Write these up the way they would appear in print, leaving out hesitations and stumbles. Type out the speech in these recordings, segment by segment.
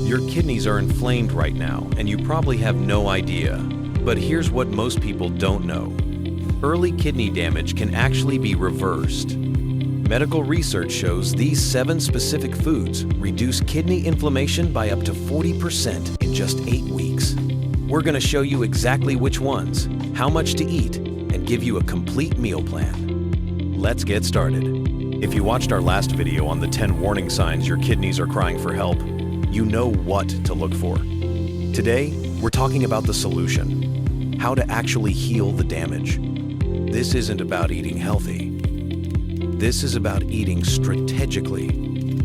Your kidneys are inflamed right now, and you probably have no idea. But here's what most people don't know. Early kidney damage can actually be reversed. Medical research shows these 7 specific foods reduce kidney inflammation by up to 40% in just 8 weeks. We're going to show you exactly which ones, how much to eat, and give you a complete meal plan. Let's get started. If you watched our last video on the 10 warning signs your kidneys are crying for help, you know what to look for. Today, we're talking about the solution, how to actually heal the damage. This isn't about eating healthy. This is about eating strategically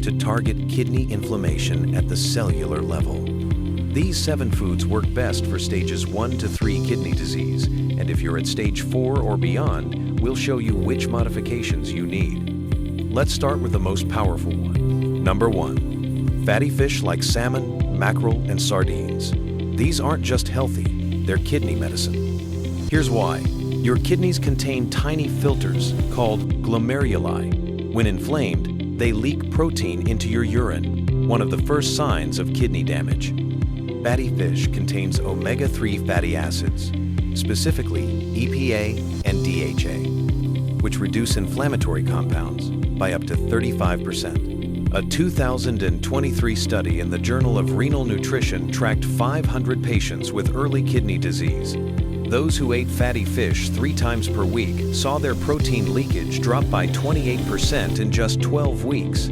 to target kidney inflammation at the cellular level. These 7 foods work best for stages 1 to 3 kidney disease, and if you're at stage 4 or beyond, we'll show you which modifications you need. Let's start with the most powerful one. Number 1, fatty fish like salmon, mackerel, and sardines. These aren't just healthy, they're kidney medicine. Here's why. Your kidneys contain tiny filters called glomeruli. When inflamed, they leak protein into your urine, one of the first signs of kidney damage. Fatty fish contains omega-3 fatty acids, specifically EPA and DHA, which reduce inflammatory compounds by up to 35%. A 2023 study in the Journal of Renal Nutrition tracked 500 patients with early kidney disease. Those who ate fatty fish 3 times per week saw their protein leakage drop by 28% in just 12 weeks.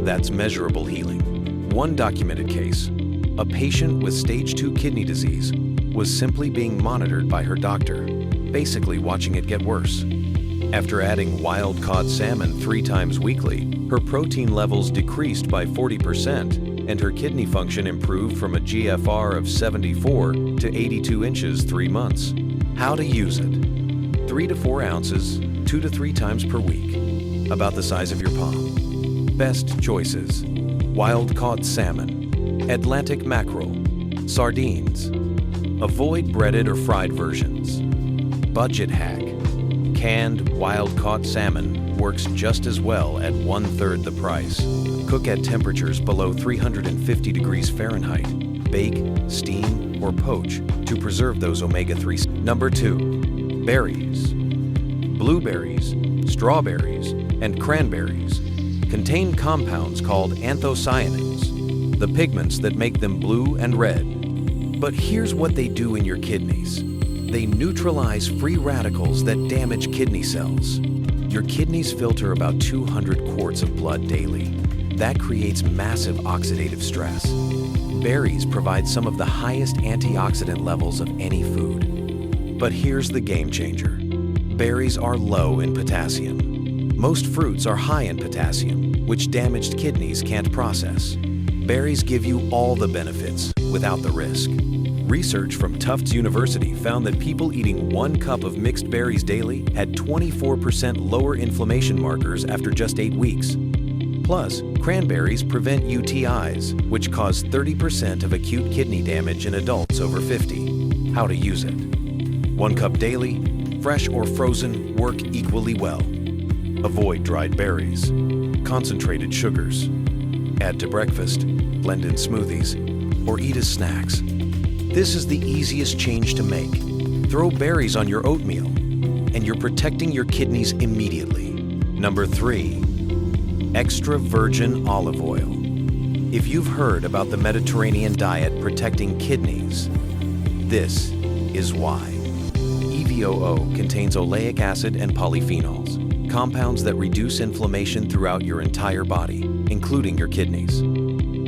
That's measurable healing. One documented case, a patient with stage 2 kidney disease, was simply being monitored by her doctor, basically watching it get worse. After adding wild-caught salmon 3 times weekly, her protein levels decreased by 40%, and her kidney function improved from a GFR of 74 to 82 inches 3 months. How to use it? 3 to 4 ounces, 2 to 3 times per week, about the size of your palm. Best choices: wild-caught salmon, Atlantic mackerel, sardines. Avoid breaded or fried versions. Budget hack: canned wild-caught salmon works just as well at 1/3 the price. Cook at temperatures below 350 degrees Fahrenheit. Bake, steam, or poach to preserve those omega-3. Number 2, berries. Blueberries, strawberries, and cranberries contain compounds called anthocyanins, the pigments that make them blue and red. But here's what they do in your kidneys. They neutralize free radicals that damage kidney cells. Your kidneys filter about 200 quarts of blood daily. That creates massive oxidative stress. Berries provide some of the highest antioxidant levels of any food. But here's the game changer. Berries are low in potassium. Most fruits are high in potassium, which damaged kidneys can't process. Berries give you all the benefits without the risk. Research from Tufts University found that people eating 1 cup of mixed berries daily had 24% lower inflammation markers after just 8 weeks. Plus, cranberries prevent UTIs, which cause 30% of acute kidney damage in adults over 50. How to use it? 1 cup daily, fresh or frozen work equally well. Avoid dried berries. Concentrated sugars. Add to breakfast, blend in smoothies, or eat as snacks. This is the easiest change to make. Throw berries on your oatmeal, and you're protecting your kidneys immediately. Number 3, extra virgin olive oil. If you've heard about the Mediterranean diet protecting kidneys, this is why. EVOO contains oleic acid and polyphenols, compounds that reduce inflammation throughout your entire body, including your kidneys.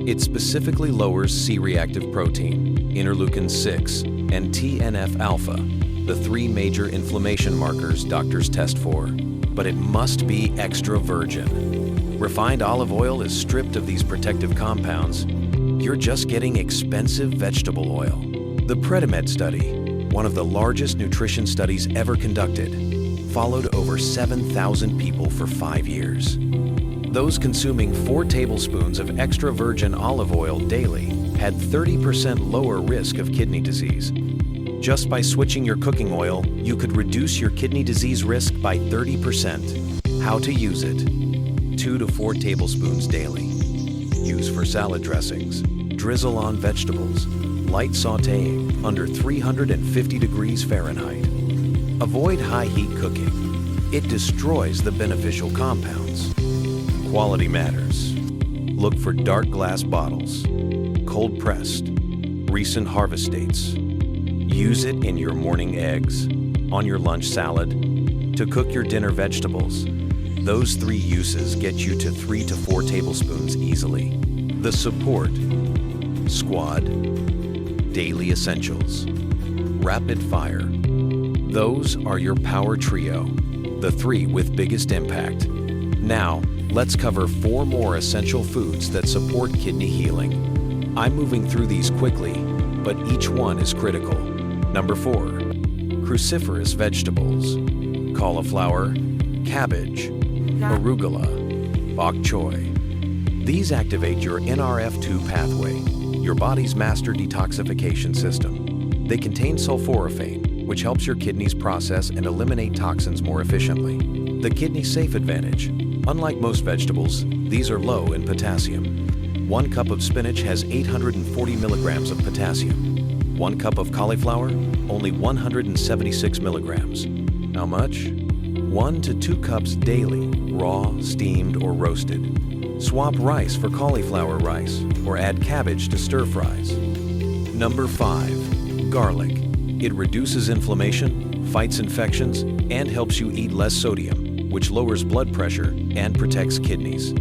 It specifically lowers C-reactive protein, interleukin-6, and TNF-alpha, the 3 major inflammation markers doctors test for. But it must be extra virgin. Refined olive oil is stripped of these protective compounds. You're just getting expensive vegetable oil. The Predimed study, one of the largest nutrition studies ever conducted, followed over 7,000 people for 5 years. Those consuming 4 tablespoons of extra virgin olive oil daily had 30% lower risk of kidney disease. Just by switching your cooking oil, you could reduce your kidney disease risk by 30%. How to use it? 2 to 4 tablespoons daily. Use for salad dressings, Drizzle on vegetables. Light sautéing under 350 degrees Fahrenheit. Avoid high heat cooking. It destroys the beneficial compounds. Quality matters. Look for dark glass bottles, cold pressed, recent harvest dates. Use it in your morning eggs, on your lunch salad, to cook your dinner vegetables. Those 3 uses get you to 3 to 4 tablespoons easily. The support: Squad, Daily Essentials, Rapid Fire. Those are your power trio, the 3 with biggest impact. Now, let's cover 4 more essential foods that support kidney healing. I'm moving through these quickly, but each one is critical. Number 4, cruciferous vegetables: cauliflower, cabbage, arugula, bok choy. These activate your NRF2 pathway, your body's master detoxification system. They contain sulforaphane, which helps your kidneys process and eliminate toxins more efficiently. The Kidney Safe Advantage: unlike most vegetables, these are low in potassium. 1 cup of spinach has 840 milligrams of potassium. 1 cup of cauliflower, only 176 milligrams. How much? 1 to 2 cups daily, raw, steamed, or roasted. Swap rice for cauliflower rice, or add cabbage to stir fries. Number 5, garlic. It reduces inflammation, fights infections, and helps you eat less sodium, which lowers blood pressure and protects kidneys.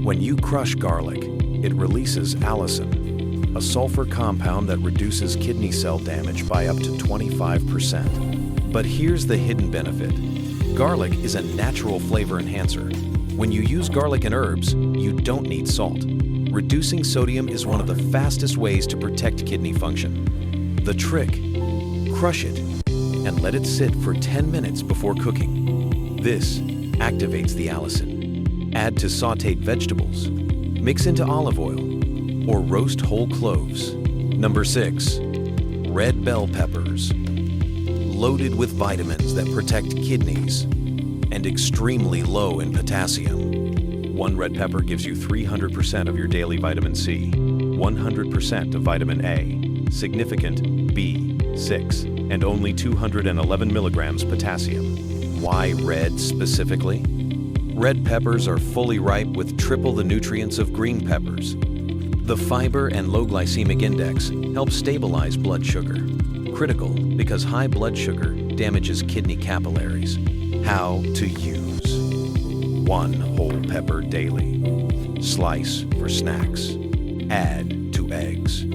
When you crush garlic, it releases allicin, a sulfur compound that reduces kidney cell damage by up to 25%. But here's the hidden benefit. Garlic is a natural flavor enhancer. When you use garlic and herbs, you don't need salt. Reducing sodium is one of the fastest ways to protect kidney function. The trick: crush it and let it sit for 10 minutes before cooking. This activates the allicin. Add to sautéed vegetables. Mix into olive oil or roast whole cloves. Number 6, red bell peppers. Loaded with vitamins that protect kidneys and extremely low in potassium. 1 red pepper gives you 300% of your daily vitamin C, 100% of vitamin A, significant B6, and only 211 milligrams potassium. Why red specifically? Red peppers are fully ripe with triple the nutrients of green peppers. The fiber and low glycemic index help stabilize blood sugar. Critical because high blood sugar damages kidney capillaries. How to use: 1 whole pepper daily. Slice for snacks. Add to eggs.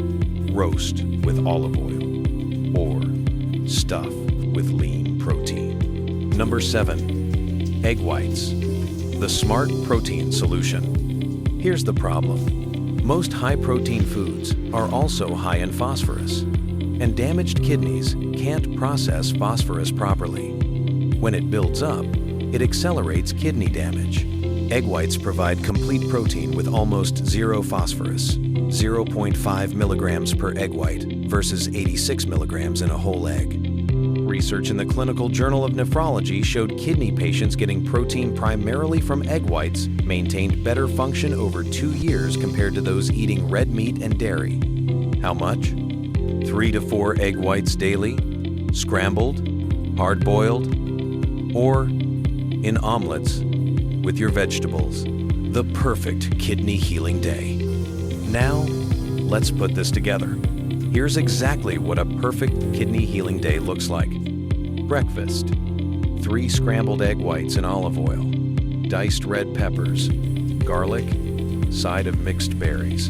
Roast with olive oil. Or stuff with lean protein. Number 7, egg whites. The smart protein solution. Here's the problem. Most high-protein foods are also high in phosphorus, and damaged kidneys can't process phosphorus properly. When it builds up, it accelerates kidney damage. Egg whites provide complete protein with almost 0 phosphorus, 0.5 milligrams per egg white versus 86 milligrams in a whole egg. Research in the Clinical Journal of Nephrology showed kidney patients getting protein primarily from egg whites maintained better function over 2 years compared to those eating red meat and dairy. How much? 3 to 4 egg whites daily, scrambled, hard-boiled, or in omelets with your vegetables. The perfect kidney healing day. Now, let's put this together. Here's exactly what a perfect kidney healing day looks like. Breakfast: 3 scrambled egg whites in olive oil, diced red peppers, garlic, side of mixed berries,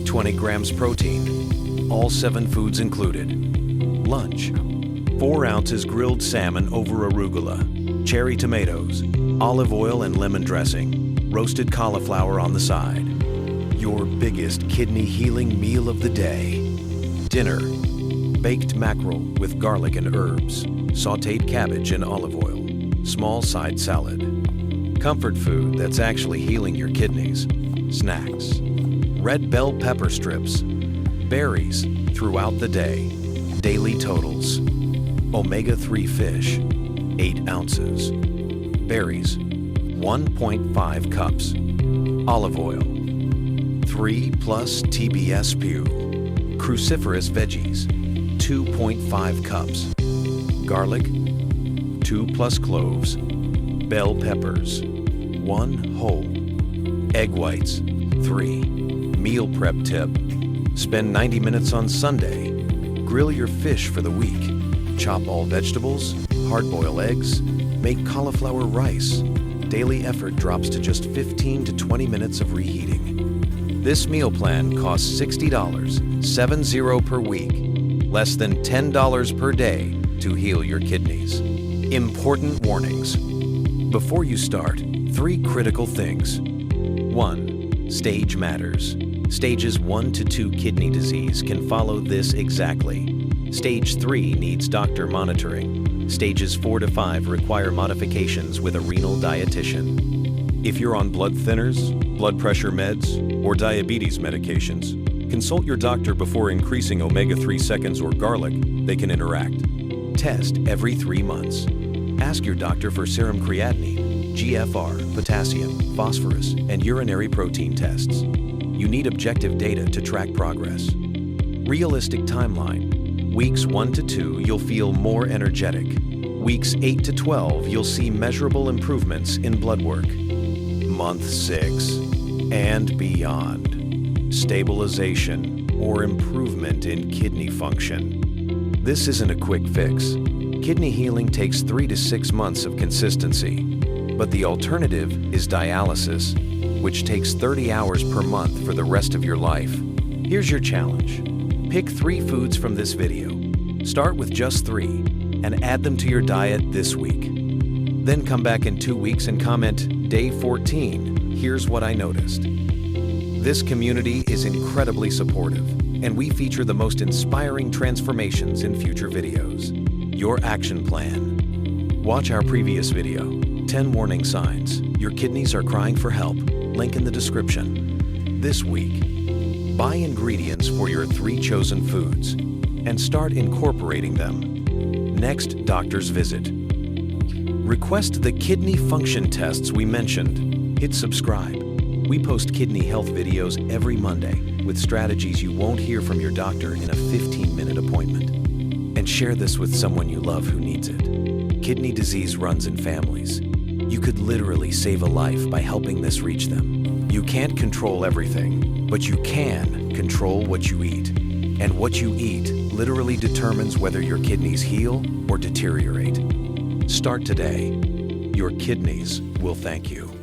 20 grams protein, all 7 foods included. Lunch: 4 ounces grilled salmon over arugula, cherry tomatoes, olive oil and lemon dressing, roasted cauliflower on the side. Your biggest kidney healing meal of the day. Dinner: baked mackerel with garlic and herbs, sautéed cabbage and olive oil, small side salad. Comfort food that's actually healing your kidneys. Snacks: red bell pepper strips, berries throughout the day. Daily totals: omega-3 fish, 8 ounces. Berries, 1.5 cups. Olive oil, 3 plus TBS Pew. Cruciferous veggies, 2.5 cups. Garlic, 2 plus cloves. Bell peppers, 1 whole. Egg whites, 3. Meal prep tip. Spend 90 minutes on Sunday. Grill your fish for the week. Chop all vegetables, hard-boil eggs, make cauliflower rice. Daily effort drops to just 15 to 20 minutes of reheating. This meal plan costs $60, 70 per week, less than $10 per day to heal your kidneys. Important warnings. Before you start, 3 critical things. 1. Stage matters. Stages 1 to 2 kidney disease can follow this exactly. Stage 3 needs doctor monitoring. Stages 4 to 5 require modifications with a renal dietitian. If you're on blood thinners, blood pressure meds, or diabetes medications, consult your doctor before increasing omega-3 seconds or garlic. They can interact. Test every 3 months. Ask your doctor for serum creatinine, GFR, potassium, phosphorus, and urinary protein tests. You need objective data to track progress. Realistic timeline. Weeks 1 to 2, you'll feel more energetic. Weeks 8 to 12, you'll see measurable improvements in blood work. Month 6 and beyond. Stabilization or improvement in kidney function. This isn't a quick fix. Kidney healing takes 3 to 6 months of consistency, but the alternative is dialysis, which takes 30 hours per month for the rest of your life. Here's your challenge. Pick 3 foods from this video. Start with just 3 and add them to your diet this week. Then come back in 2 weeks and comment, Day 14, here's what I noticed. This community is incredibly supportive, and we feature the most inspiring transformations in future videos. Your action plan. Watch our previous video, 10 warning signs your kidneys are crying for help. Link in the description. This week, buy ingredients for your 3 chosen foods and start incorporating them. Next doctor's visit. Request the kidney function tests we mentioned. Hit subscribe. We post kidney health videos every Monday with strategies you won't hear from your doctor in a 15-minute appointment. And share this with someone you love who needs it. Kidney disease runs in families. You could literally save a life by helping this reach them. You can't control everything, but you can control what you eat. And what you eat literally determines whether your kidneys heal or deteriorate. Start today. Your kidneys will thank you.